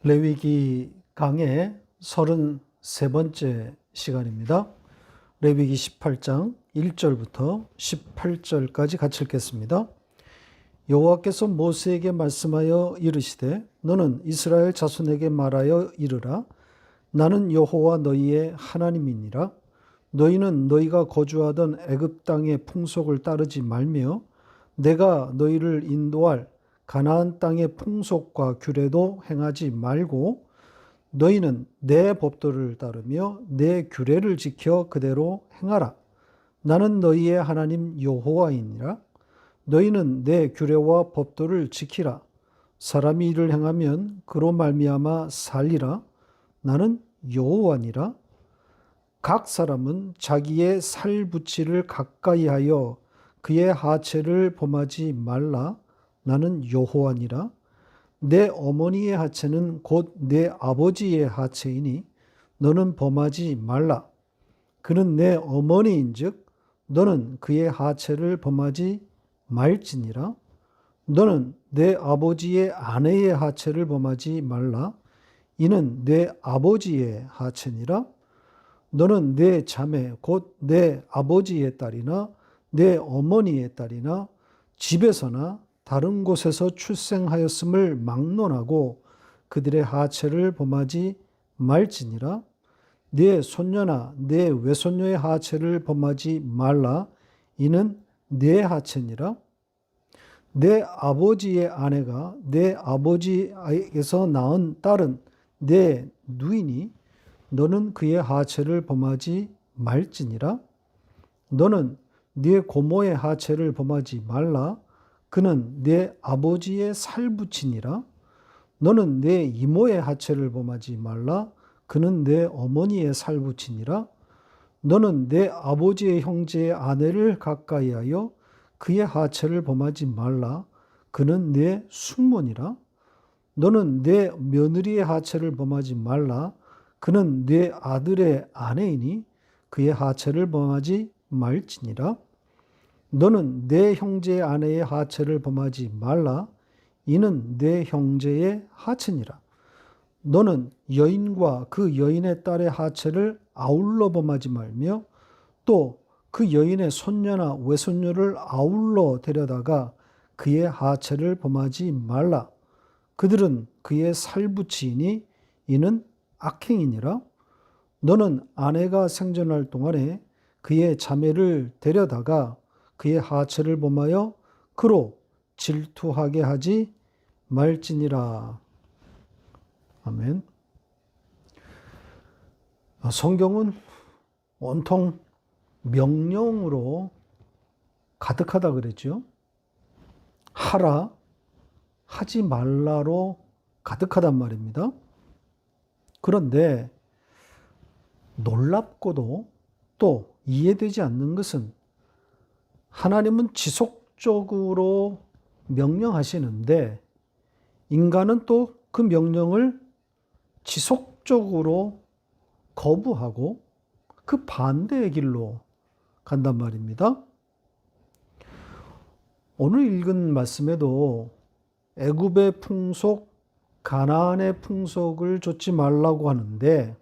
레위기 강의 33번째 시간입니다. 레위기 18장 1절부터 18절까지 같이 읽겠습니다. 여호와께서 모세에게 말씀하여 이르시되 너는 이스라엘 자손에게 말하여 이르라. 나는 여호와 너희의 하나님이니라. 너희는 너희가 거주하던 애굽 땅의 풍속을 따르지 말며 내가 너희를 인도할 가나안 땅의 풍속과 규례도 행하지 말고 너희는 내 법도를 따르며 내 규례를 지켜 그대로 행하라. 나는 너희의 하나님 여호와이니라. 너희는 내 규례와 법도를 지키라. 사람이 이를 행하면 그로 말미암아 살리라. 나는 여호와니라. 각 사람은 자기의 살붙이를 가까이 하여 그의 하체를 범하지 말라. 나는 여호와니라. 내 어머니의 하체는 곧 내 아버지의 하체이니 너는 범하지 말라. 그는 내 어머니인즉 너는 그의 하체를 범하지 말지니라. 너는 내 아버지의 아내의 하체를 범하지 말라. 이는 내 아버지의 하체니라. 너는 내 자매 곧 내 아버지의 딸이나 내 어머니의 딸이나 집에서나 다른 곳에서 출생하였음을 막론하고 그들의 하체를 범하지 말지니라. 네 손녀나 네 외손녀의 하체를 범하지 말라. 이는 네 하체니라. 내 아버지의 아내가 내 아버지에게서 낳은 딸은 내 누이니 너는 그의 하체를 범하지 말지니라. 너는 네 고모의 하체를 범하지 말라. 그는 내 아버지의 살붙이니라. 너는 내 이모의 하체를 범하지 말라. 그는 내 어머니의 살붙이니라. 너는 내 아버지의 형제의 아내를 가까이 하여 그의 하체를 범하지 말라. 그는 내 숙모니라. 너는 내 며느리의 하체를 범하지 말라. 그는 내 아들의 아내이니 그의 하체를 범하지 말지니라. 너는 내 형제의 아내의 하체를 범하지 말라. 이는 내 형제의 하체니라. 너는 여인과 그 여인의 딸의 하체를 아울러 범하지 말며 또 그 여인의 손녀나 외손녀를 아울러 데려다가 그의 하체를 범하지 말라. 그들은 그의 살붙이이니 이는 악행이니라. 너는 아내가 생존할 동안에 그의 자매를 데려다가 그의 하체를 범하여 그로 질투하게 하지 말지니라. 아멘. 성경은 온통 명령으로 가득하다 그랬죠. 하라, 하지 말라로 가득하단 말입니다. 그런데 놀랍고도 또 이해되지 않는 것은 하나님은 지속적으로 명령하시는데 인간은 또 그 명령을 지속적으로 거부하고 그 반대의 길로 간단 말입니다. 오늘 읽은 말씀에도 애굽의 풍속, 가나안의 풍속을 좇지 말라고 하는데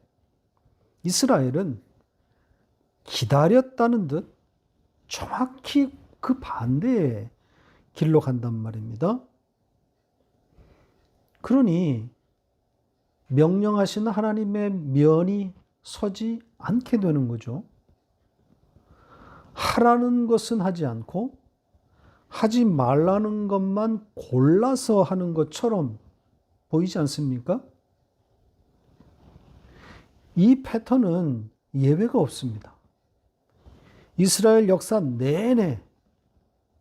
이스라엘은 기다렸다는 듯 정확히 그 반대의 길로 간단 말입니다. 그러니 명령하시는 하나님의 면이 서지 않게 되는 거죠. 하라는 것은 하지 않고 하지 말라는 것만 골라서 하는 것처럼 보이지 않습니까? 이 패턴은 예외가 없습니다. 이스라엘 역사 내내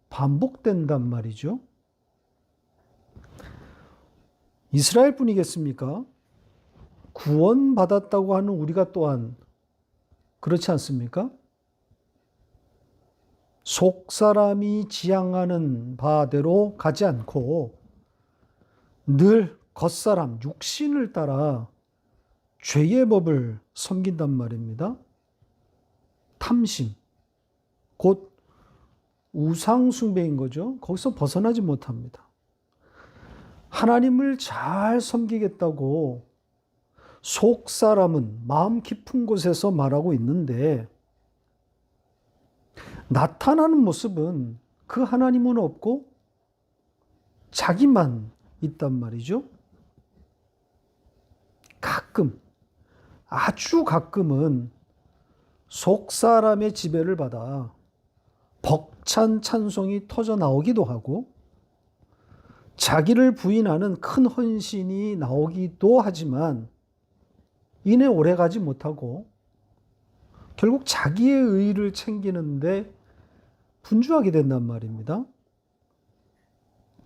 반복된단 말이죠. 이스라엘 뿐이겠습니까? 구원받았다고 하는 우리가 또한 그렇지 않습니까? 속사람이 지향하는 바대로 가지 않고 늘 겉사람, 육신을 따라 죄의 법을 섬긴단 말입니다. 탐심, 곧 우상숭배인 거죠. 거기서 벗어나지 못합니다. 하나님을 잘 섬기겠다고 속 사람은 마음 깊은 곳에서 말하고 있는데 나타나는 모습은 그 하나님은 없고 자기만 있단 말이죠. 가끔, 아주 가끔은 속 사람의 지배를 받아 벅찬 찬송이 터져 나오기도 하고 자기를 부인하는 큰 헌신이 나오기도 하지만 이내 오래가지 못하고 결국 자기의 의의를 챙기는데 분주하게 된단 말입니다.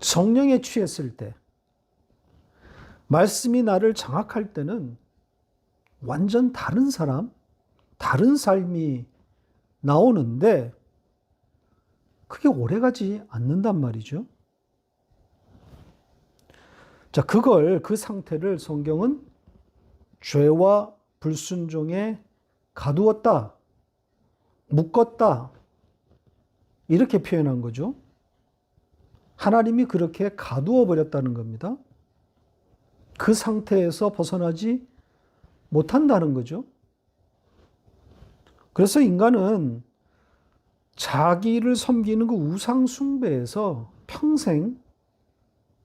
성령에 취했을 때, 말씀이 나를 장악할 때는 완전 다른 사람, 다른 삶이 나오는데 그게 오래가지 않는단 말이죠. 자, 그 상태를 성경은 죄와 불순종에 가두었다, 묶었다, 이렇게 표현한 거죠. 하나님이 그렇게 가두어 버렸다는 겁니다. 그 상태에서 벗어나지 못한다는 거죠. 그래서 인간은 자기를 섬기는 그 우상 숭배에서 평생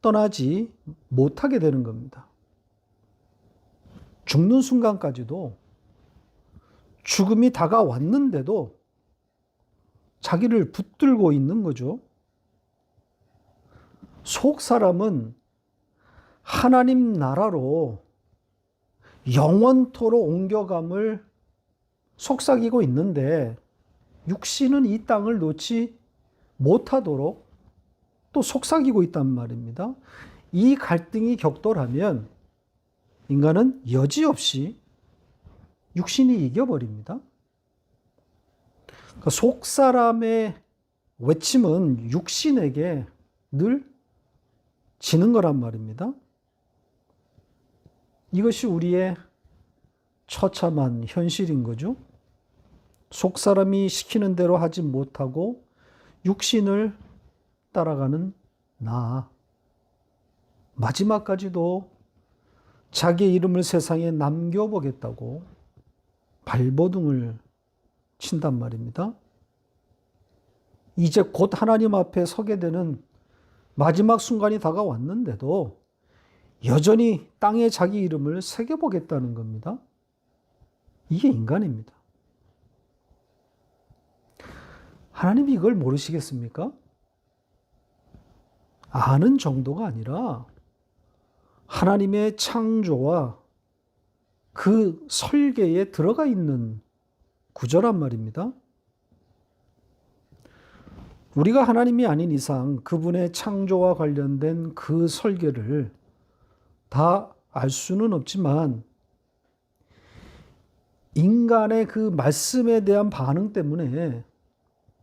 떠나지 못하게 되는 겁니다. 죽는 순간까지도 죽음이 다가왔는데도 자기를 붙들고 있는 거죠. 속 사람은 하나님 나라로 영원토록 옮겨감을 속삭이고 있는데 육신은 이 땅을 놓지 못하도록 또 속삭이고 있단 말입니다. 이 갈등이 격돌하면 인간은 여지없이 육신이 이겨버립니다. 그러니까 속 사람의 외침은 육신에게 늘 지는 거란 말입니다. 이것이 우리의 처참한 현실인 거죠. 속 사람이 시키는 대로 하지 못하고 육신을 따라가는 나. 마지막까지도 자기의 이름을 세상에 남겨보겠다고 발버둥을 친단 말입니다. 이제 곧 하나님 앞에 서게 되는 마지막 순간이 다가왔는데도 여전히 땅에 자기 이름을 새겨보겠다는 겁니다. 이게 인간입니다. 하나님이 이걸 모르시겠습니까? 아는 정도가 아니라 하나님의 창조와 그 설계에 들어가 있는 구조란 말입니다. 우리가 하나님이 아닌 이상 그분의 창조와 관련된 그 설계를 다 알 수는 없지만 인간의 그 말씀에 대한 반응 때문에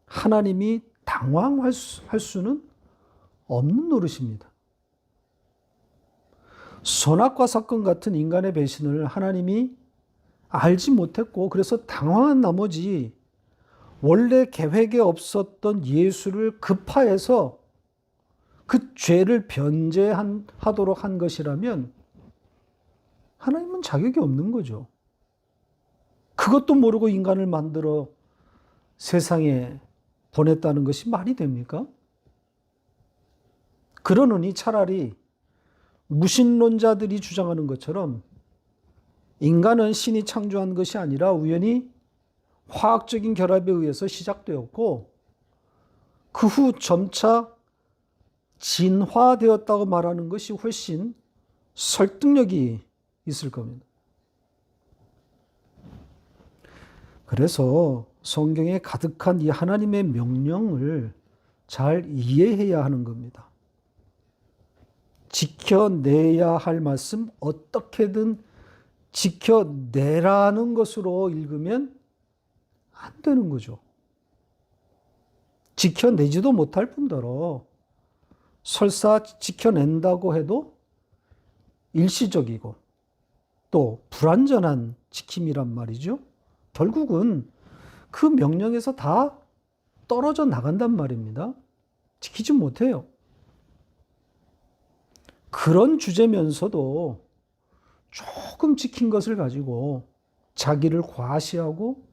하나님이 당황할 수는 없는 노릇입니다. 선악과 사건 같은 인간의 배신을 하나님이 알지 못했고 그래서 당황한 나머지 원래 계획에 없었던 예수를 급파해서 그 죄를 변제하도록 한 것이라면 하나님은 자격이 없는 거죠. 그것도 모르고 인간을 만들어 세상에 보냈다는 것이 말이 됩니까? 그러느니 차라리 무신론자들이 주장하는 것처럼 인간은 신이 창조한 것이 아니라 우연히 화학적인 결합에 의해서 시작되었고 그 후 점차 진화되었다고 말하는 것이 훨씬 설득력이 있을 겁니다. 그래서 성경에 가득한 이 하나님의 명령을 잘 이해해야 하는 겁니다. 지켜내야 할 말씀 어떻게든 지켜내라는 것으로 읽으면 안 되는 거죠. 지켜내지도 못할 뿐더러 설사 지켜낸다고 해도 일시적이고 또 불완전한 지킴이란 말이죠. 결국은 그 명령에서 다 떨어져 나간단 말입니다. 지키지 못해요. 그런 주제면서도 조금 지킨 것을 가지고 자기를 과시하고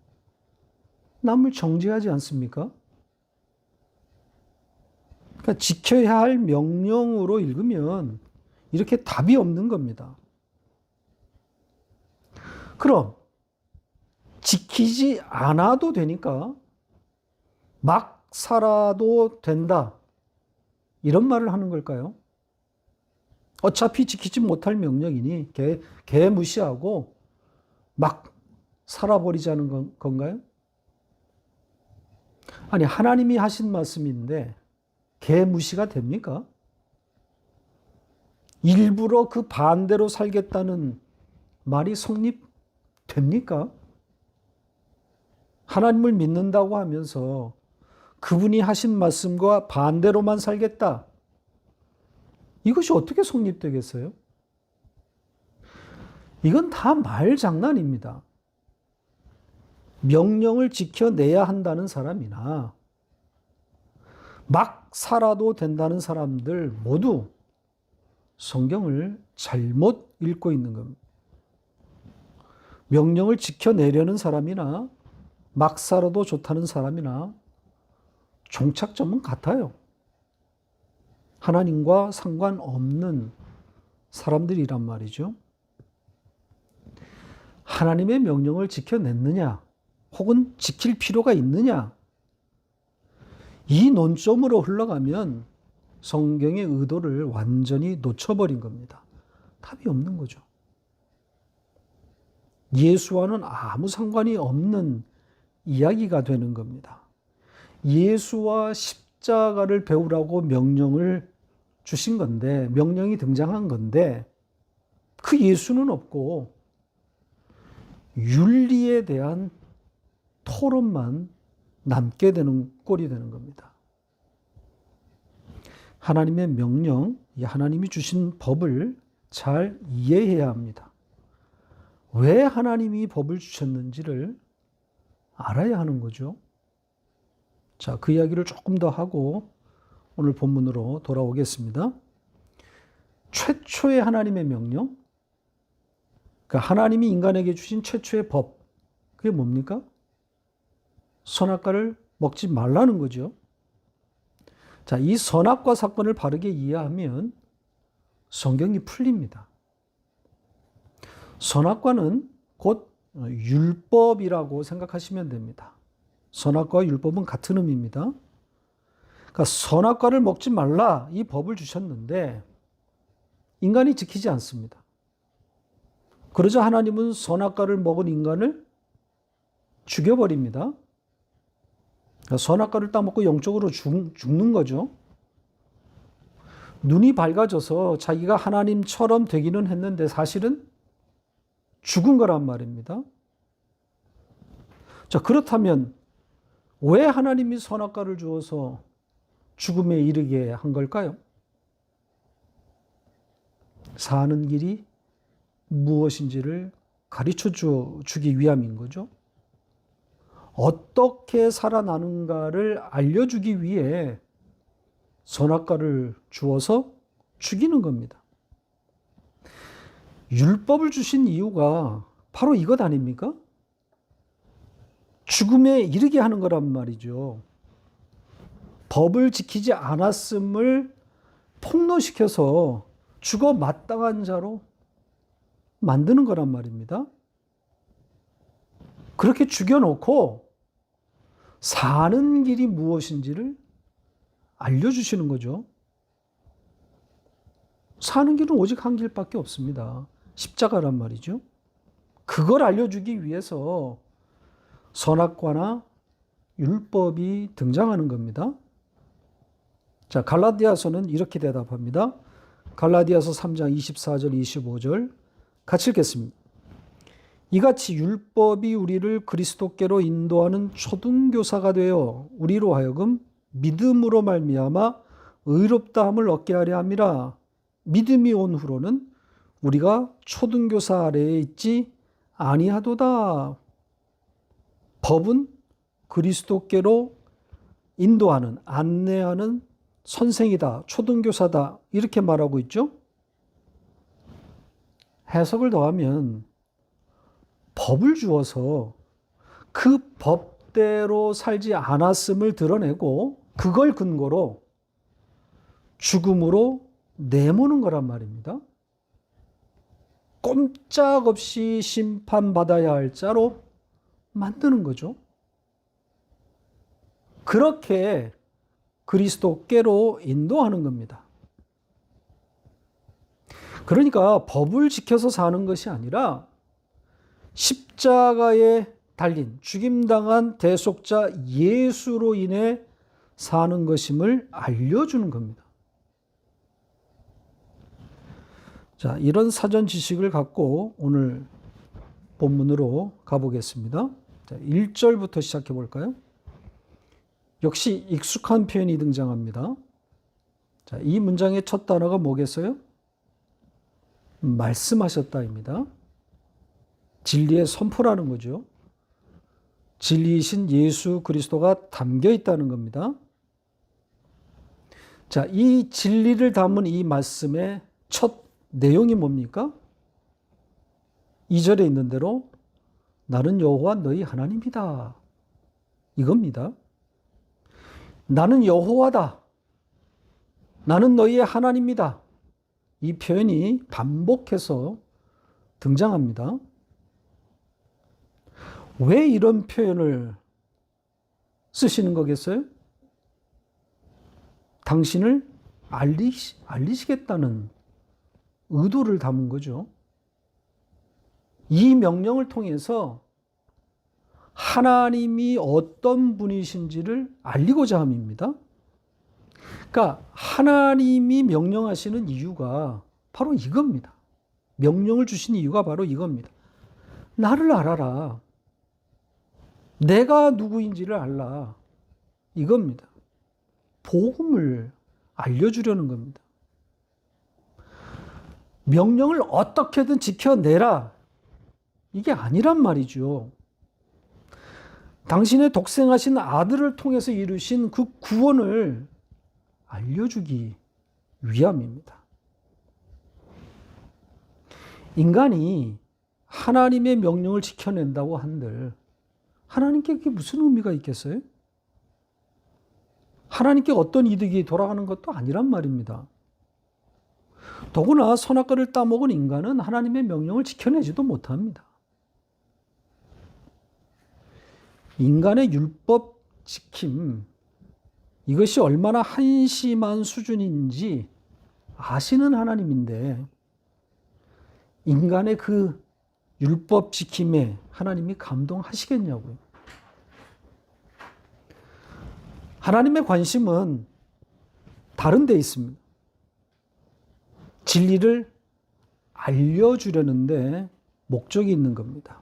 남을 정죄하지 않습니까? 그러니까 지켜야 할 명령으로 읽으면 이렇게 답이 없는 겁니다. 그럼 지키지 않아도 되니까 막 살아도 된다. 이런 말을 하는 걸까요? 어차피 지키지 못할 명령이니 개 무시하고 막 살아버리자는 건가요? 아니, 하나님이 하신 말씀인데 개 무시가 됩니까? 일부러 그 반대로 살겠다는 말이 성립됩니까? 하나님을 믿는다고 하면서 그분이 하신 말씀과 반대로만 살겠다. 이것이 어떻게 성립되겠어요? 이건 다 말장난입니다. 명령을 지켜내야 한다는 사람이나 막 살아도 된다는 사람들 모두 성경을 잘못 읽고 있는 겁니다. 명령을 지켜내려는 사람이나 막 살아도 좋다는 사람이나 종착점은 같아요. 하나님과 상관없는 사람들이란 말이죠. 하나님의 명령을 지켜냈느냐, 혹은 지킬 필요가 있느냐, 이 논점으로 흘러가면 성경의 의도를 완전히 놓쳐버린 겁니다. 답이 없는 거죠. 예수와는 아무 상관이 없는 이야기가 되는 겁니다. 예수와 십자가를 배우라고 명령을 주신 건데, 명령이 등장한 건데, 그 예수는 없고 윤리에 대한 토론만 남게 되는 꼴이 되는 겁니다. 하나님의 명령, 하나님이 주신 법을 잘 이해해야 합니다. 왜 하나님이 법을 주셨는지를 알아야 하는 거죠. 자, 그 이야기를 조금 더 하고 오늘 본문으로 돌아오겠습니다. 최초의 하나님의 명령, 그러니까 하나님이 인간에게 주신 최초의 법, 그게 뭡니까? 선악과를 먹지 말라는 거죠. 자, 이 선악과 사건을 바르게 이해하면 성경이 풀립니다. 선악과는 곧 율법이라고 생각하시면 됩니다. 선악과와 율법은 같은 의미입니다. 그러니까 선악과를 먹지 말라, 이 법을 주셨는데 인간이 지키지 않습니다. 그러자 하나님은 선악과를 먹은 인간을 죽여버립니다. 그러니까 선악과를 따먹고 영적으로 죽는 거죠. 눈이 밝아져서 자기가 하나님처럼 되기는 했는데 사실은 죽은 거란 말입니다. 자, 그렇다면 왜 하나님이 선악과를 주어서 죽음에 이르게 한 걸까요? 사는 길이 무엇인지를 가르쳐 주기 위함인 거죠. 어떻게 살아나는가를 알려주기 위해 선악과를 주어서 죽이는 겁니다. 율법을 주신 이유가 바로 이것 아닙니까? 죽음에 이르게 하는 거란 말이죠. 법을 지키지 않았음을 폭로시켜서 죽어 마땅한 자로 만드는 거란 말입니다. 그렇게 죽여놓고 사는 길이 무엇인지를 알려주시는 거죠. 사는 길은 오직 한 길밖에 없습니다. 십자가란 말이죠. 그걸 알려주기 위해서 선악과나 율법이 등장하는 겁니다. 자, 갈라디아서는 이렇게 대답합니다. 갈라디아서 3장 24절 25절 같이 읽겠습니다. 이같이 율법이 우리를 그리스도께로 인도하는 초등교사가 되어 우리로 하여금 믿음으로 말미암아 의롭다함을 얻게 하려 함이라. 믿음이 온 후로는 우리가 초등교사 아래에 있지 아니하도다. 법은 그리스도께로 인도하는, 안내하는 선생이다, 초등교사다, 이렇게 말하고 있죠. 해석을 더하면 법을 주어서 그 법대로 살지 않았음을 드러내고 그걸 근거로 죽음으로 내모는 거란 말입니다. 꼼짝없이 심판받아야 할 자로 만드는 거죠. 그렇게 그리스도께로 인도하는 겁니다. 그러니까 법을 지켜서 사는 것이 아니라 십자가에 달린 죽임당한 대속자 예수로 인해 사는 것임을 알려주는 겁니다. 자, 이런 사전 지식을 갖고 오늘 본문으로 가보겠습니다. 자, 1절부터 시작해 볼까요? 역시 익숙한 표현이 등장합니다. 자, 이 문장의 첫 단어가 뭐겠어요? 말씀하셨다입니다. 진리의 선포라는 거죠. 진리이신 예수 그리스도가 담겨 있다는 겁니다. 자, 이 진리를 담은 이 말씀의 첫 내용이 뭡니까? 2절에 있는 대로 나는 여호와 너희 하나님이다. 이겁니다. 나는 여호와다. 나는 너희의 하나님이다. 이 표현이 반복해서 등장합니다. 왜 이런 표현을 쓰시는 거겠어요? 당신을 알리시겠다는 의도를 담은 거죠. 이 명령을 통해서 하나님이 어떤 분이신지를 알리고자 함입니다. 그러니까 하나님이 명령하시는 이유가 바로 이겁니다. 명령을 주신 이유가 바로 이겁니다. 나를 알아라. 내가 누구인지를 알라. 이겁니다. 복음을 알려주려는 겁니다. 명령을 어떻게든 지켜내라. 이게 아니란 말이죠. 당신의 독생하신 아들을 통해서 이루신 그 구원을 알려주기 위함입니다. 인간이 하나님의 명령을 지켜낸다고 한들 하나님께 그게 무슨 의미가 있겠어요? 하나님께 어떤 이득이 돌아가는 것도 아니란 말입니다. 더구나 선악과를 따먹은 인간은 하나님의 명령을 지켜내지도 못합니다. 인간의 율법 지킴, 이것이 얼마나 한심한 수준인지 아시는 하나님인데 인간의 그 율법 지킴에 하나님이 감동하시겠냐고요. 하나님의 관심은 다른 데 있습니다. 진리를 알려주려는데 목적이 있는 겁니다.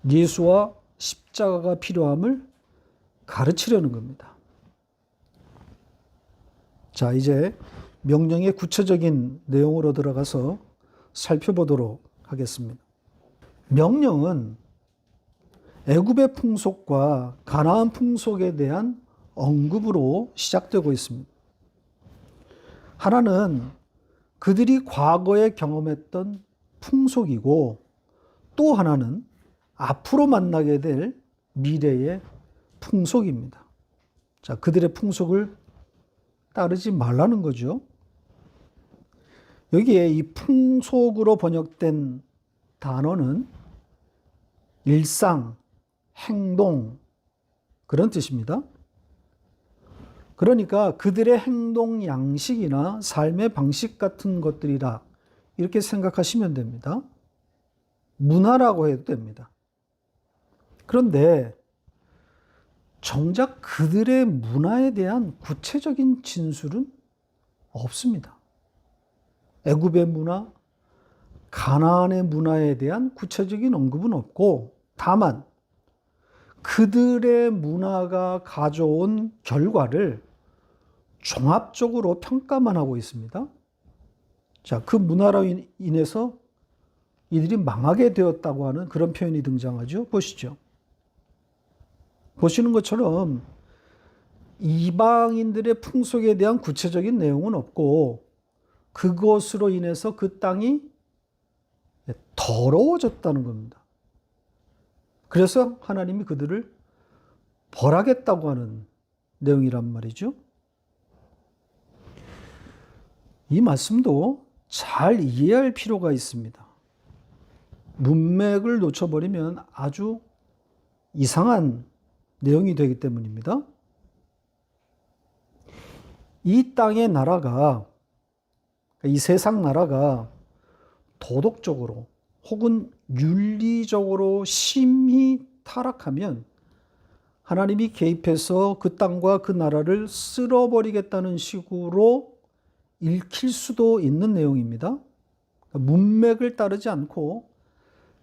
예수와 십자가가 필요함을 가르치려는 겁니다. 자, 이제 명령의 구체적인 내용으로 들어가서 살펴보도록 하겠습니다. 명령은 애굽의 풍속과 가나안 풍속에 대한 언급으로 시작되고 있습니다. 하나는 그들이 과거에 경험했던 풍속이고 또 하나는 앞으로 만나게 될 미래의 풍속입니다. 자, 그들의 풍속을 따르지 말라는 거죠. 여기에 이 풍속으로 번역된 단어는 일상, 행동, 그런 뜻입니다. 그러니까 그들의 행동 양식이나 삶의 방식 같은 것들이라 이렇게 생각하시면 됩니다. 문화라고 해도 됩니다. 그런데 정작 그들의 문화에 대한 구체적인 진술은 없습니다. 애굽의 문화, 가나안의 문화에 대한 구체적인 언급은 없고 다만 그들의 문화가 가져온 결과를 종합적으로 평가만 하고 있습니다. 자, 그 문화로 인해서 이들이 망하게 되었다고 하는 그런 표현이 등장하죠. 보시죠. 보시는 것처럼 이방인들의 풍속에 대한 구체적인 내용은 없고 그것으로 인해서 그 땅이 더러워졌다는 겁니다. 그래서 하나님이 그들을 벌하겠다고 하는 내용이란 말이죠. 이 말씀도 잘 이해할 필요가 있습니다. 문맥을 놓쳐버리면 아주 이상한 내용이 되기 때문입니다. 이 땅의 나라가, 이 세상 나라가 도덕적으로 혹은 윤리적으로 심히 타락하면 하나님이 개입해서 그 땅과 그 나라를 쓸어버리겠다는 식으로 읽힐 수도 있는 내용입니다. 문맥을 따르지 않고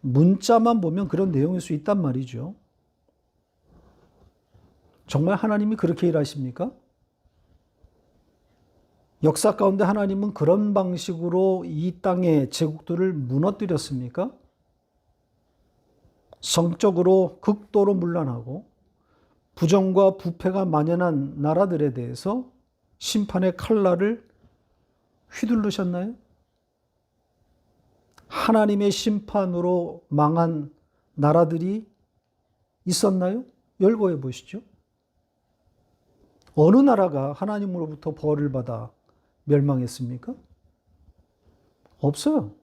문자만 보면 그런 내용일 수 있단 말이죠. 정말 하나님이 그렇게 일하십니까? 역사 가운데 하나님은 그런 방식으로 이 땅의 제국들을 무너뜨렸습니까? 성적으로 극도로 문란하고 부정과 부패가 만연한 나라들에 대해서 심판의 칼날을 휘두르셨나요? 하나님의 심판으로 망한 나라들이 있었나요? 열거해 보시죠. 어느 나라가 하나님으로부터 벌을 받아 멸망했습니까? 없어요.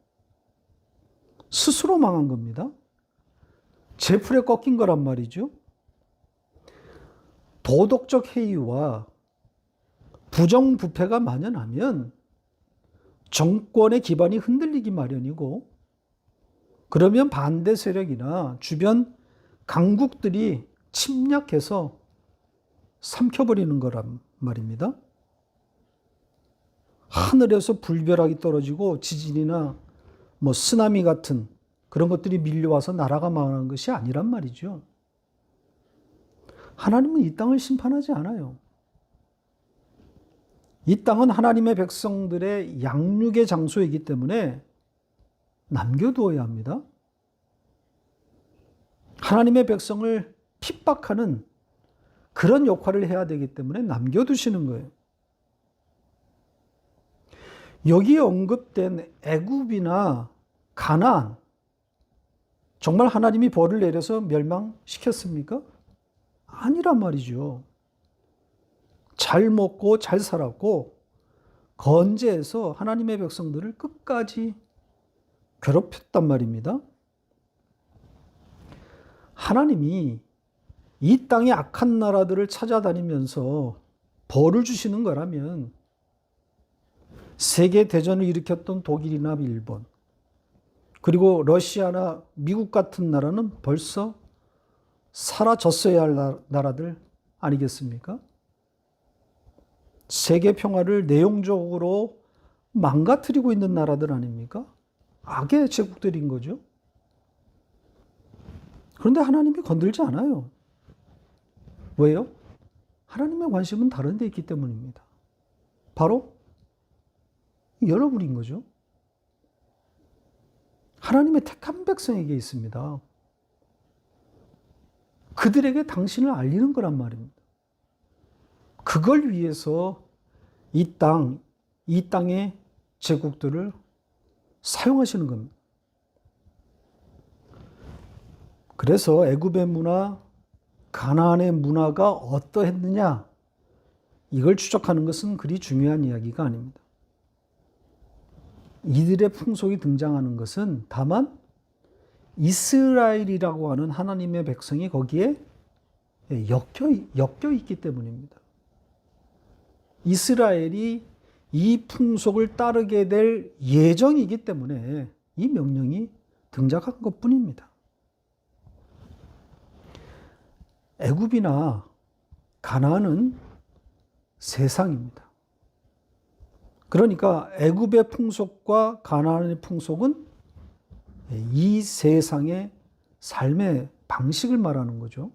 스스로 망한 겁니다. 제풀에 꺾인 거란 말이죠. 도덕적 해이와 부정부패가 만연하면 정권의 기반이 흔들리기 마련이고, 그러면 반대 세력이나 주변 강국들이 침략해서 삼켜버리는 거란 말입니다. 하늘에서 불벼락이 떨어지고 지진이나 쓰나미 같은 그런 것들이 밀려와서 나라가 망하는 것이 아니란 말이죠. 하나님은 이 땅을 심판하지 않아요. 이 땅은 하나님의 백성들의 양육의 장소이기 때문에 남겨두어야 합니다. 하나님의 백성을 핍박하는 그런 역할을 해야 되기 때문에 남겨두시는 거예요. 여기에 언급된 애굽이나 가나안, 정말 하나님이 벌을 내려서 멸망시켰습니까? 아니란 말이죠. 잘 먹고 잘 살았고 건재해서 하나님의 백성들을 끝까지 괴롭혔단 말입니다. 하나님이 이 땅의 악한 나라들을 찾아다니면서 벌을 주시는 거라면 세계대전을 일으켰던 독일이나 일본, 그리고 러시아나 미국 같은 나라는 벌써 사라졌어야 할 나라들 아니겠습니까? 세계 평화를 내용적으로 망가뜨리고 있는 나라들 아닙니까? 악의 제국들인 거죠. 그런데 하나님이 건들지 않아요. 왜요? 하나님의 관심은 다른 데 있기 때문입니다. 바로 여러분인 거죠. 하나님의 택한 백성에게 있습니다. 그들에게 당신을 알리는 거란 말입니다. 그걸 위해서 이 땅의 제국들을 사용하시는 겁니다. 그래서 애굽의 문화, 가나안의 문화가 어떠했느냐, 이걸 추적하는 것은 그리 중요한 이야기가 아닙니다. 이들의 풍속이 등장하는 것은 다만 이스라엘이라고 하는 하나님의 백성이 거기에 엮여 있기 때문입니다. 이스라엘이 이 풍속을 따르게 될 예정이기 때문에 이 명령이 등장한 것뿐입니다. 애굽이나 가나안은 세상입니다. 그러니까 애굽의 풍속과 가나안의 풍속은 이 세상의 삶의 방식을 말하는 거죠.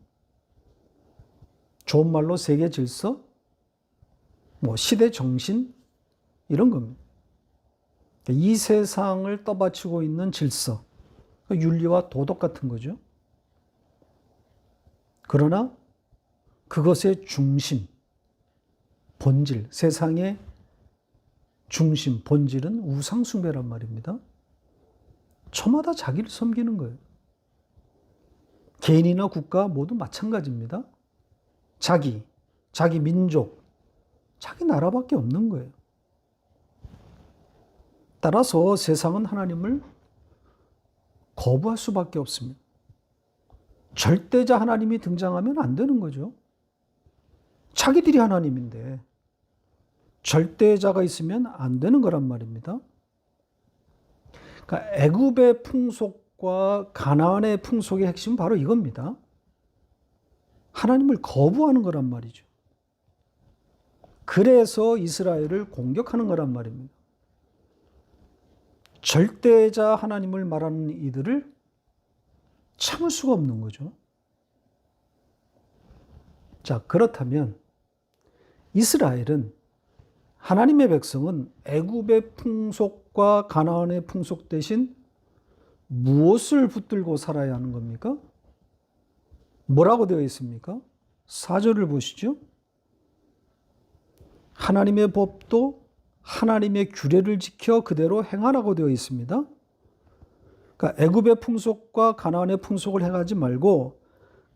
좋은 말로 세계 질서, 시대 정신, 이런 겁니다. 이 세상을 떠받치고 있는 질서, 윤리와 도덕 같은 거죠. 그러나 그것의 중심, 본질, 세상의 중심, 본질은 우상숭배란 말입니다. 저마다 자기를 섬기는 거예요. 개인이나 국가 모두 마찬가지입니다. 자기 민족, 자기 나라밖에 없는 거예요. 따라서 세상은 하나님을 거부할 수밖에 없습니다. 절대자 하나님이 등장하면 안 되는 거죠. 자기들이 하나님인데 절대자가 있으면 안 되는 거란 말입니다. 그러니까 애굽의 풍속과 가나안의 풍속의 핵심은 바로 이겁니다. 하나님을 거부하는 거란 말이죠. 그래서 이스라엘을 공격하는 거란 말입니다. 절대자 하나님을 말하는 이들을 참을 수가 없는 거죠. 자, 그렇다면 이스라엘은, 하나님의 백성은 애굽의 풍속과 가나안의 풍속 대신 무엇을 붙들고 살아야 하는 겁니까? 뭐라고 되어 있습니까? 4절을 보시죠. 하나님의 법도 하나님의 규례를 지켜 그대로 행하라고 되어 있습니다. 그러니까 애굽의 풍속과 가나안의 풍속을 행하지 말고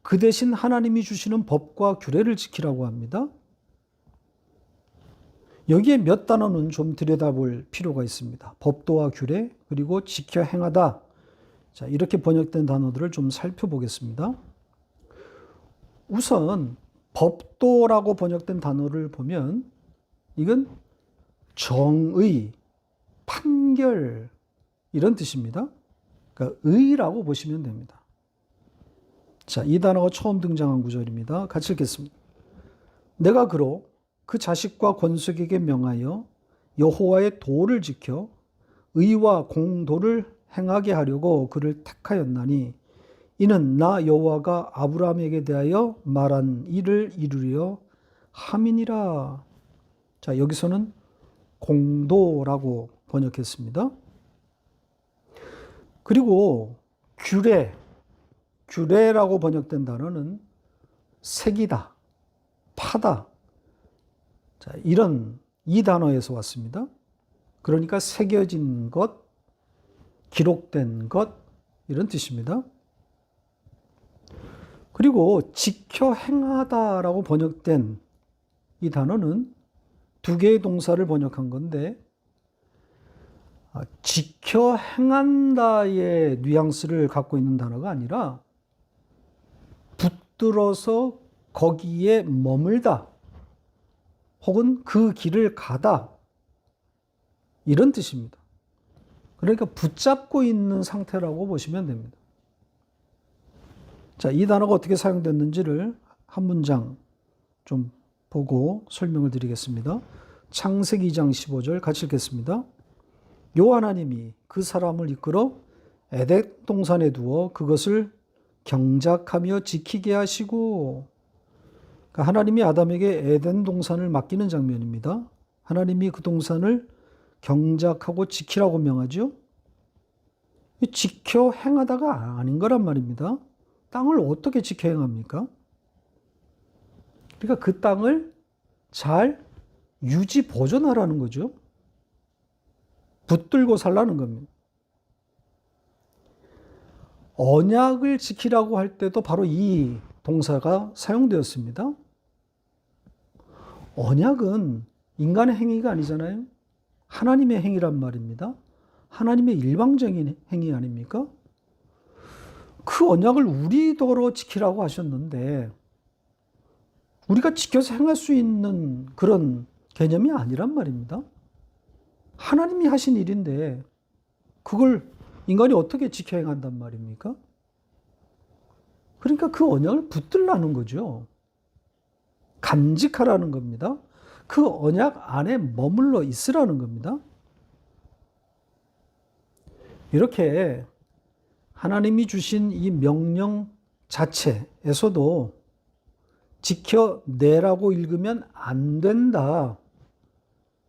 그 대신 하나님이 주시는 법과 규례를 지키라고 합니다. 여기에 몇 단어는 좀 들여다볼 필요가 있습니다. 법도와 규례, 그리고 지켜 행하다. 자, 이렇게 번역된 단어들을 좀 살펴보겠습니다. 우선 법도라고 번역된 단어를 보면 이건 정의, 판결 이런 뜻입니다. 그러니까 의라고 보시면 됩니다. 자, 이 단어가 처음 등장한 구절입니다. 같이 읽겠습니다. 내가 그로 그 자식과 권속에게 명하여 여호와의 도를 지켜 의와 공도를 행하게 하려고 그를 택하였나니 이는 나 여호와가 아브라함에게 대하여 말한 일을 이루려 함이니라. 자, 여기서는 공도라고 번역했습니다. 그리고 규례라고 번역된 단어는 새기다, 파다. 자, 이 단어에서 왔습니다. 그러니까 새겨진 것, 기록된 것, 이런 뜻입니다. 그리고 지켜 행하다라고 번역된 이 단어는 두 개의 동사를 번역한 건데, 지켜 행한다의 뉘앙스를 갖고 있는 단어가 아니라 붙들어서 거기에 머물다, 혹은 그 길을 가다, 이런 뜻입니다. 그러니까 붙잡고 있는 상태라고 보시면 됩니다. 자, 이 단어가 어떻게 사용됐는지를 한 문장 좀 보고 설명을 드리겠습니다. 창세기 2장 15절 같이 읽겠습니다. 요 하나님이 그 사람을 이끌어 에덴 동산에 두어 그것을 경작하며 지키게 하시고, 그러니까 하나님이 아담에게 에덴 동산을 맡기는 장면입니다. 하나님이 그 동산을 경작하고 지키라고 명하죠. 지켜 행하다가 아닌 거란 말입니다. 땅을 어떻게 지켜 행합니까? 그러니까 그 땅을 잘 유지 보존하라는 거죠. 붙들고 살라는 겁니다. 언약을 지키라고 할 때도 바로 이 동사가 사용되었습니다. 언약은 인간의 행위가 아니잖아요. 하나님의 행위란 말입니다. 하나님의 일방적인 행위 아닙니까? 그 언약을 우리더러 지키라고 하셨는데 우리가 지켜서 행할 수 있는 그런 개념이 아니란 말입니다. 하나님이 하신 일인데 그걸 인간이 어떻게 지켜 행한단 말입니까? 그러니까 그 언약을 붙들라는 거죠. 간직하라는 겁니다. 그 언약 안에 머물러 있으라는 겁니다. 이렇게 하나님이 주신 이 명령 자체에서도 지켜내라고 읽으면 안 된다,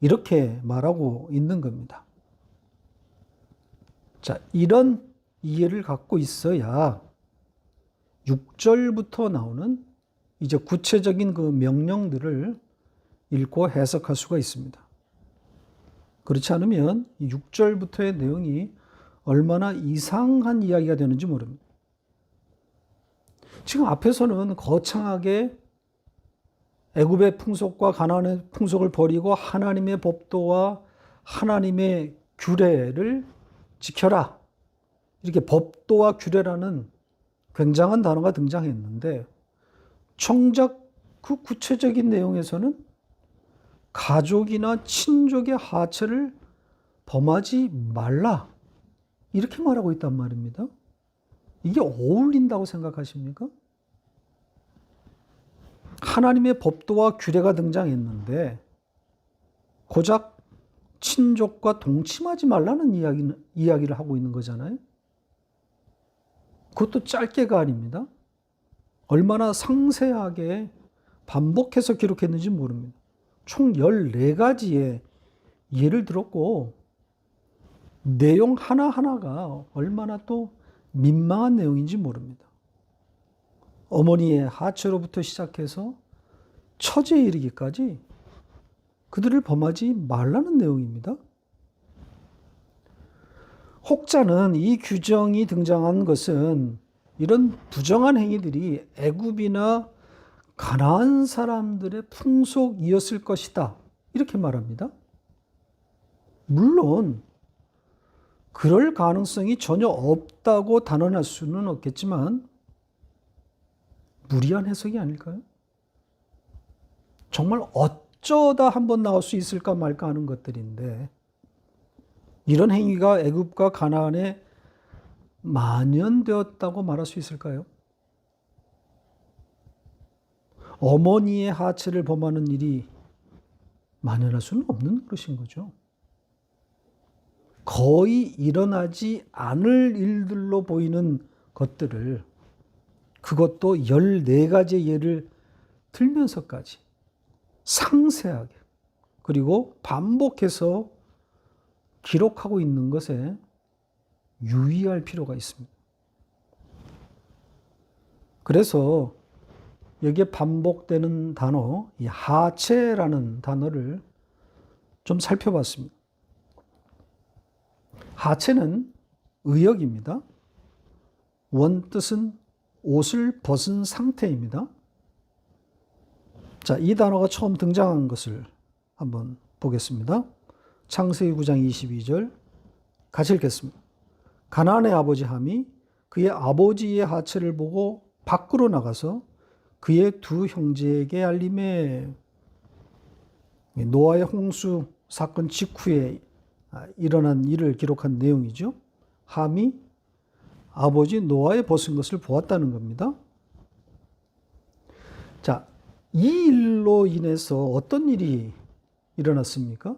이렇게 말하고 있는 겁니다. 자, 이런 이해를 갖고 있어야 6절부터 나오는 이제 구체적인 그 명령들을 읽고 해석할 수가 있습니다. 그렇지 않으면 6절부터의 내용이 얼마나 이상한 이야기가 되는지 모릅니다. 지금 앞에서는 거창하게 애굽의 풍속과 가나안의 풍속을 버리고 하나님의 법도와 하나님의 규례를 지켜라. 이렇게 법도와 규례라는 굉장한 단어가 등장했는데 정작 그 구체적인 내용에서는 가족이나 친족의 하체를 범하지 말라. 이렇게 말하고 있단 말입니다. 이게 어울린다고 생각하십니까? 하나님의 법도와 규례가 등장했는데 고작 친족과 동침하지 말라는 이야기를 하고 있는 거잖아요. 그것도 짧게가 아닙니다. 얼마나 상세하게 반복해서 기록했는지 모릅니다. 총 14가지의 예를 들었고 내용 하나하나가 얼마나 또 민망한 내용인지 모릅니다. 어머니의 하체로부터 시작해서 처제에 이르기까지 그들을 범하지 말라는 내용입니다. 혹자는 이 규정이 등장한 것은 이런 부정한 행위들이 애굽이나 가나안 사람들의 풍속이었을 것이다. 이렇게 말합니다. 물론 그럴 가능성이 전혀 없다고 단언할 수는 없겠지만 무리한 해석이 아닐까요? 정말 어쩌다 한번 나올 수 있을까 말까 하는 것들인데 이런 행위가 애굽과 가나안에 만연되었다고 말할 수 있을까요? 어머니의 하체를 범하는 일이 만연할 수는 없는 것인 거죠. 거의 일어나지 않을 일들로 보이는 것들을 그것도 14가지의 예를 들면서까지 상세하게 그리고 반복해서 기록하고 있는 것에 유의할 필요가 있습니다. 그래서 여기에 반복되는 단어, 이 하체라는 단어를 좀 살펴봤습니다. 하체는 의역입니다. 원뜻은 옷을 벗은 상태입니다. 자, 이 단어가 처음 등장한 것을 한번 보겠습니다. 창세기 9장 22절 같이 읽겠습니다. 가나안의 아버지 함이 그의 아버지의 하체를 보고 밖으로 나가서 그의 두 형제에게 알림해. 노아의 홍수 사건 직후에 일어난 일을 기록한 내용이죠. 함이 아버지 노아의 벗은 것을 보았다는 겁니다. 자, 이 일로 인해서 어떤 일이 일어났습니까?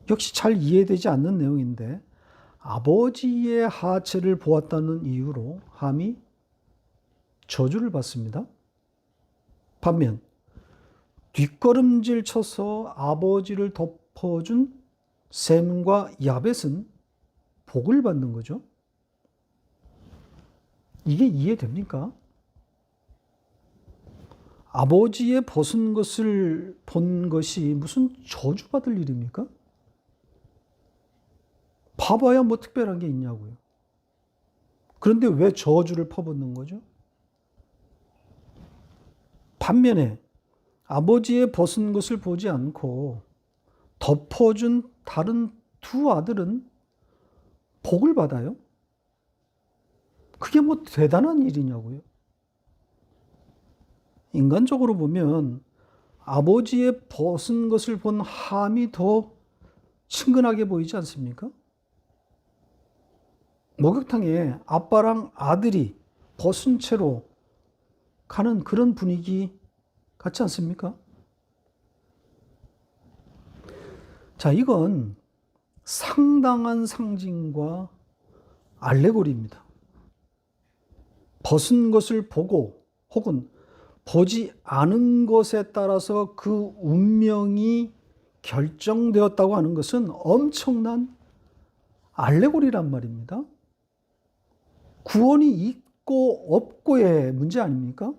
역시 잘 이해되지 않는 내용인데 아버지의 하체를 보았다는 이유로 함이 저주를 받습니다. 반면 뒷걸음질 쳐서 아버지를 덮어준 셈과 야벳은 복을 받는 거죠. 이게 이해됩니까? 아버지의 벗은 것을 본 것이 무슨 저주받을 일입니까? 봐봐야 뭐 특별한 게 있냐고요. 그런데 왜 저주를 퍼붓는 거죠? 반면에 아버지의 벗은 것을 보지 않고 덮어준 다른 두 아들은 복을 받아요. 그게 뭐 대단한 일이냐고요. 인간적으로 보면 아버지의 벗은 것을 본 함이 더 친근하게 보이지 않습니까? 목욕탕에 아빠랑 아들이 벗은 채로 가는 그런 분위기 같지 않습니까? 자, 이건 상당한 상징과 알레고리입니다. 벗은 것을 보고 혹은 보지 않은 것에 따라서 그 운명이 결정되었다고 하는 것은 엄청난 알레고리란 말입니다. 구원이 있고 없고의 문제 아닙니까?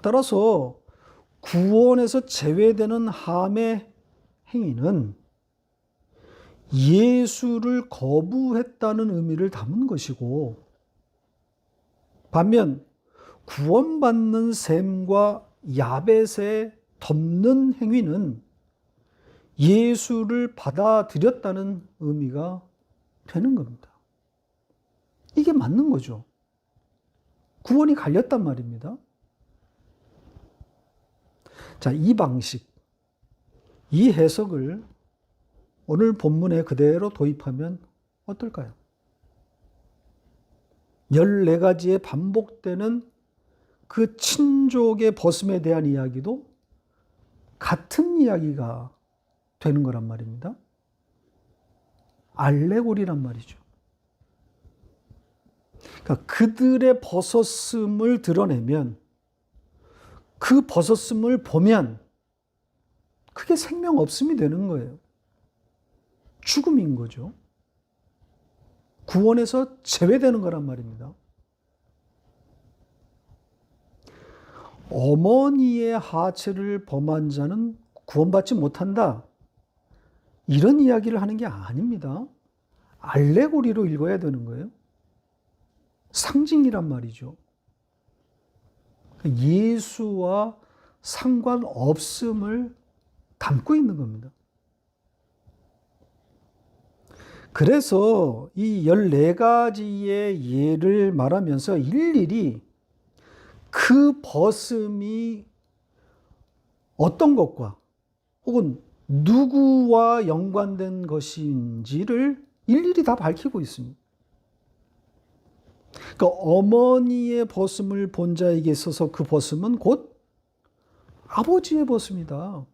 따라서 구원에서 제외되는 함의 행위는 예수를 거부했다는 의미를 담은 것이고, 반면 구원받는 셈과 야벳의 덮는 행위는 예수를 받아들였다는 의미가 되는 겁니다. 이게 맞는 거죠. 구원이 갈렸단 말입니다. 자, 이 방식, 이 해석을 오늘 본문에 그대로 도입하면 어떨까요? 14가지의 반복되는 그 친족의 벗음에 대한 이야기도 같은 이야기가 되는 거란 말입니다. 알레고리란 말이죠. 그러니까 그들의 벗었음을 드러내면, 그 벗었음을 보면 그게 생명 없음이 되는 거예요. 죽음인 거죠. 구원에서 제외되는 거란 말입니다. 어머니의 하체를 범한 자는 구원받지 못한다. 이런 이야기를 하는 게 아닙니다. 알레고리로 읽어야 되는 거예요. 상징이란 말이죠. 예수와 상관없음을 담고 있는 겁니다. 그래서 이 14가지의 예를 말하면서 일일이 그 벗음이 어떤 것과 혹은 누구와 연관된 것인지를 일일이 다 밝히고 있습니다. 그러니까 어머니의 벗음을 본 자에게 있어서 그 벗음은 곧 아버지의 벗음이다.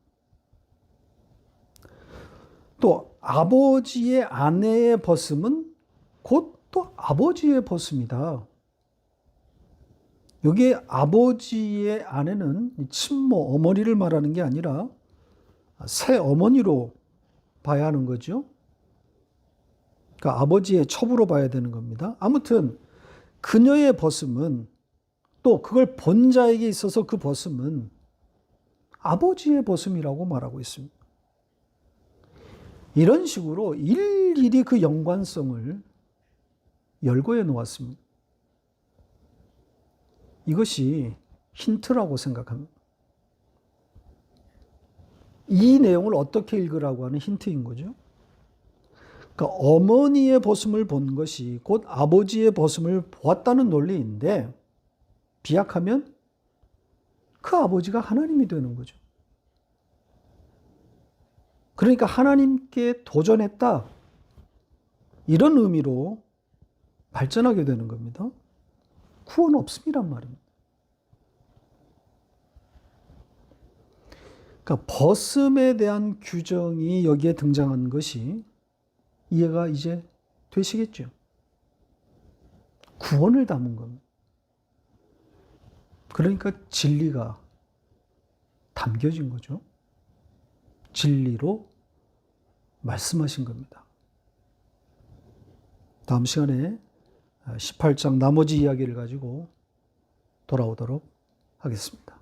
또 아버지의 아내의 벗음은 곧 또 아버지의 벗음이다. 여기에 아버지의 아내는 친모, 어머니를 말하는 게 아니라 새 어머니로 봐야 하는 거죠. 그러니까 아버지의 첩으로 봐야 되는 겁니다. 아무튼 그녀의 벗음은, 또 그걸 본 자에게 있어서 그 벗음은 아버지의 벗음이라고 말하고 있습니다. 이런 식으로 일일이 그 연관성을 열거해 놓았습니다. 이것이 힌트라고 생각합니다. 이 내용을 어떻게 읽으라고 하는 힌트인 거죠. 그러니까 어머니의 벗음을 본 것이 곧 아버지의 벗음을 보았다는 논리인데, 비약하면 그 아버지가 하나님이 되는 거죠. 그러니까 하나님께 도전했다, 이런 의미로 발전하게 되는 겁니다. 구원 없음이란 말입니다. 그러니까 벗음에 대한 규정이 여기에 등장한 것이 이해가 이제 되시겠죠? 구원을 담은 겁니다. 그러니까 진리가 담겨진 거죠. 진리로 말씀하신 겁니다. 다음 시간에 18장 나머지 이야기를 가지고 돌아오도록 하겠습니다.